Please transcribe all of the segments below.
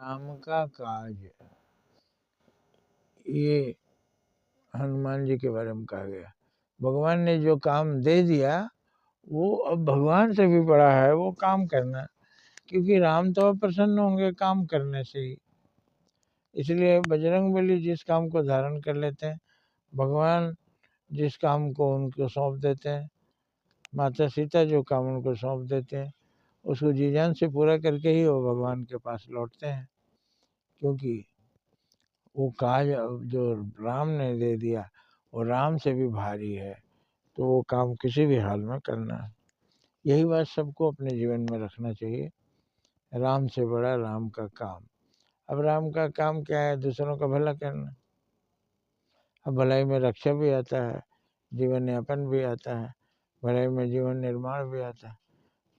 राम का काज, ये हनुमान जी के बारे में कहा गया। भगवान ने जो काम दे दिया वो अब भगवान से भी बड़ा है वो काम करना, क्योंकि राम तो प्रसन्न होंगे काम करने से ही। इसलिए बजरंगबली जिस काम को धारण कर लेते हैं, भगवान जिस काम को उनको सौंप देते हैं, माता सीता जो काम उनको सौंप देते हैं, उसको जी जान से पूरा करके ही वो भगवान के पास लौटते हैं। क्योंकि वो काज जो राम ने दे दिया वो राम से भी भारी है, तो वो काम किसी भी हाल में करना है। यही बात सबको अपने जीवन में रखना चाहिए। राम से बड़ा राम का काम। अब राम का काम क्या है? दूसरों का भला करना। अब भलाई में रक्षा भी आता है, जीवन यापन भी आता है, भलाई में जीवन निर्माण भी आता है।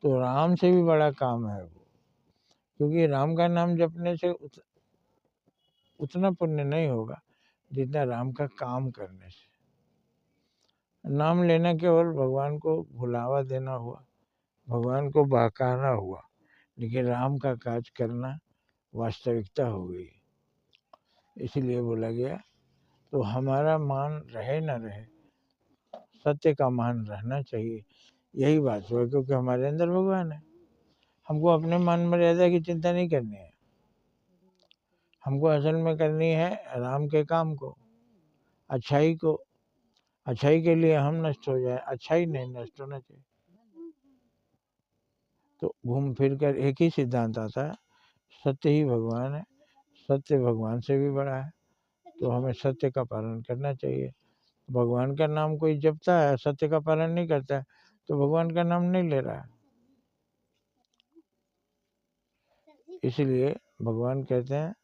तो राम से भी बड़ा काम है वो, क्योंकि राम का नाम जपने से उतना पुण्य नहीं होगा जितना राम का काम करने से। नाम लेना केवल भगवान को भुलावा देना हुआ, भगवान को बहकाना हुआ, लेकिन राम का काज करना वास्तविकता हो गई। इसलिए बोला गया, तो हमारा मान रहे न रहे, सत्य का मान रहना चाहिए। यही बात हुआ, क्योंकि हमारे अंदर भगवान है। हमको अपने मान मर्यादा की चिंता नहीं करनी है, हमको असल में करनी है राम के काम को, अच्छाई को। अच्छाई के लिए हम नष्ट हो जाए, अच्छाई नहीं नष्ट होना चाहिए। तो घूम फिर कर एक ही सिद्धांत आता है, सत्य ही भगवान है, सत्य भगवान से भी बड़ा है। तो हमें सत्य का पालन करना चाहिए। भगवान का नाम कोई जपता है, सत्य का पालन नहीं करता है, तो भगवान का नाम नहीं ले रहा है। इसलिए भगवान कहते हैं,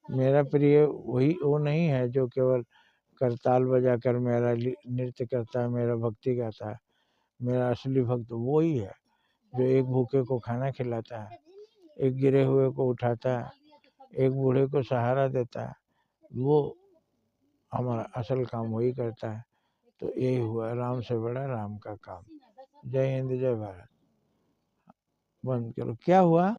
मेरा प्रिय वही वो नहीं है जो केवल करताल बजा कर मेरा नृत्य करता है, मेरा भक्ति गाता है। मेरा असली भक्त वो ही है जो एक भूखे को खाना खिलाता है, एक गिरे हुए को उठाता है, एक बूढ़े को सहारा देता है। वो हमारा असल काम वही करता है। तो यही हुआ राम से बड़ा राम का काम। जय हिंद, जय भारत। बंद करो। क्या हुआ?